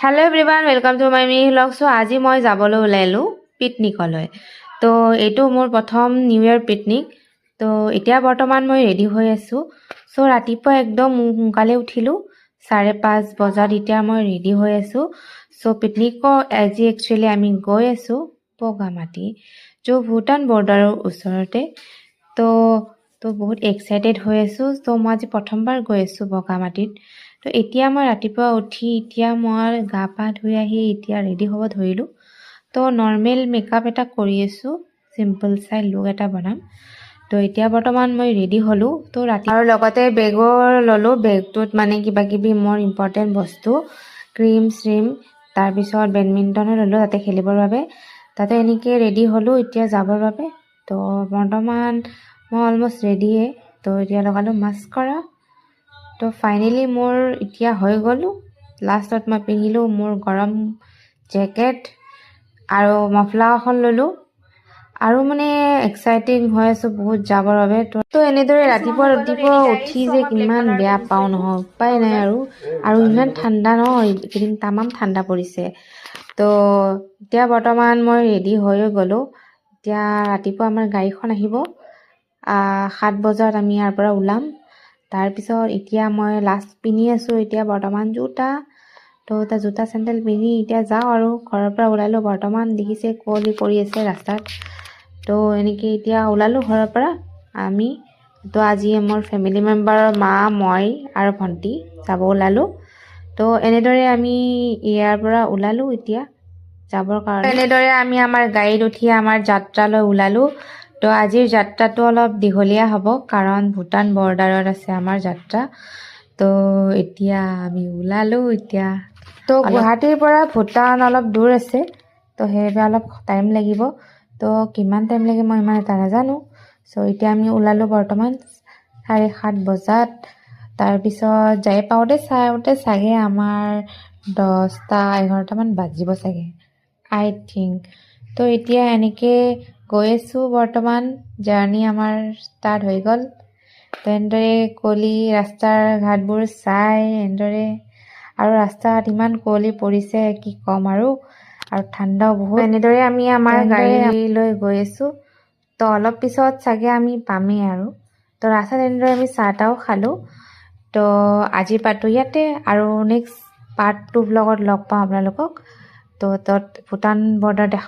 Hello' everyone welcome to my mini vlog. So' আজি মই যাবলৈ ওলাইলোঁ পিকনিকলৈ। তো এইটো মোৰ প্ৰথম নিউ ইয়েৰ পিকনিক। তো এতিয়া বৰ্তমান মই ৰেডি হৈ আছোঁ। চ' ৰাতিপুৱা একদম সোনকালে উঠিলোঁ 5:30 বজাত। এতিয়া মই ৰেডি হৈ আছোঁ। চ' পিকনিকৰ আজি একচুৱেলি আমি গৈ আছোঁ বগামাটি, য'ত ভূটান বৰ্ডাৰৰ ওচৰতে। তো বহুত এক্সাইটেড হৈ আছোঁ। ত' মই আজি প্ৰথমবাৰ গৈ আছোঁ বগামাটিত। তো এতিয়া মই ৰাতিপুৱা উঠি এতিয়া মই গা পা ধুই আহি এতিয়া ৰেডি হ'ব ধৰিলোঁ। তো নৰ্মেল মেকআপ এটা কৰি আছোঁ, চিম্পল চাই লুক এটা বনাম। তো এতিয়া বৰ্তমান মই ৰেডি হ'লোঁ। তো ৰাতি আৰু লগতে বেগো ল'লোঁ। বেগটোত মানে কিবা কিবি মোৰ ইম্পৰ্টেণ্ট বস্তু, ক্ৰীম শ্ৰীম, তাৰপিছত বেডমিণ্টনো ল'লোঁ তাতে খেলিবৰ বাবে। তাতে এনেকৈ ৰেডি হ'লোঁ এতিয়া যাবৰ বাবে। তো বৰ্তমান মই অলমষ্ট ৰেডিয়ে। তো এতিয়া লগালোঁ মাস্কাৰা। তো ফাইনেলি মোৰ এতিয়া হৈ গ'লোঁ। লাষ্টত মই পিন্ধিলোঁ মোৰ গৰম জেকেট আৰু মফলাৰ এখন ল'লোঁ। আৰু মানে এক্সাইটিং হৈ আছোঁ বহুত যাবৰ বাবে। তো এনেদৰে ৰাতিপুৱা উঠি যে কিমান বেয়া পাওঁ নহয়, উপায় নাই আৰু ইমান ঠাণ্ডা ন, এইকেইদিন তামাম ঠাণ্ডা পৰিছে। তো এতিয়া বৰ্তমান মই ৰেডি হৈ গ'লোঁ। এতিয়া ৰাতিপুৱা আমাৰ গাড়ীখন আহিব 7 বজাত আমি ইয়াৰ পৰা ওলাম। তাৰপিছত এতিয়া মই লাষ্ট পিন্ধি আছোঁ এতিয়া বৰ্তমান জোতা। তো এটা জোতা চেণ্ডেল পিন্ধি এতিয়া যাওঁ আৰু ঘৰৰ পৰা ওলালোঁ। বৰ্তমান দেখিছে কুঁৱলী পৰি আছে ৰাস্তাত। তো এনেকৈ এতিয়া ওলালোঁ ঘৰৰ পৰা আমি। তো আজি মোৰ ফেমিলি মেম্বাৰৰ মা, মই আৰু ভণ্টি যাব ওলালোঁ। তো এনেদৰে আমি ইয়াৰ পৰা ওলালোঁ এতিয়া যাবৰ কাৰণে। এনেদৰে আমি আমাৰ গাড়ীত উঠি আমাৰ যাত্ৰালৈ ওলালোঁ। তো আজিৰ যাত্ৰাটো অলপ দীঘলীয়া হ'ব কাৰণ ভূটান বৰ্ডাৰত আছে আমাৰ যাত্ৰা। তো এতিয়া আমি ওলালোঁ এতিয়া। তো গুৱাহাটীৰ পৰা ভূটান অলপ দূৰ আছে। তো সেইবাবে অলপ টাইম লাগিব। তো কিমান টাইম লাগে মই ইমান এটা নাজানো। চ' এতিয়া আমি ওলালোঁ বৰ্তমান 7:30 বজাত। তাৰপিছত যাই পাওঁতে চাগে আমাৰ 10-11টামান বাজিব চাগে, আই থিংক। তো এতিয়া এনেকৈ গৈ আছোঁ বৰ্তমান। জাৰ্ণি আমাৰ ষ্টাৰ্ট হৈ গ'ল। তো এনেদৰে কুঁৱলী ৰাস্তাৰ ঘাটবোৰ চাই এনেদৰে, আৰু ৰাস্তাত ইমান কুঁৱলী পৰিছে কি ক'ম আৰু ঠাণ্ডাও বহুত। এনেদৰে আমি আমাৰ গাড়ীলৈ গৈ আছোঁ। তো অলপ পিছত চাগে আমি পামেই আৰু। তো ৰাস্তাত এনেদৰে আমি চাহ তাহও খালোঁ। তো আজি পাতো ইয়াতে, আৰু নেক্সট পাৰ্ট 2 ব্লগত লগ পাওঁ আপোনালোকক। তো ভূটান বৰ্ডাৰ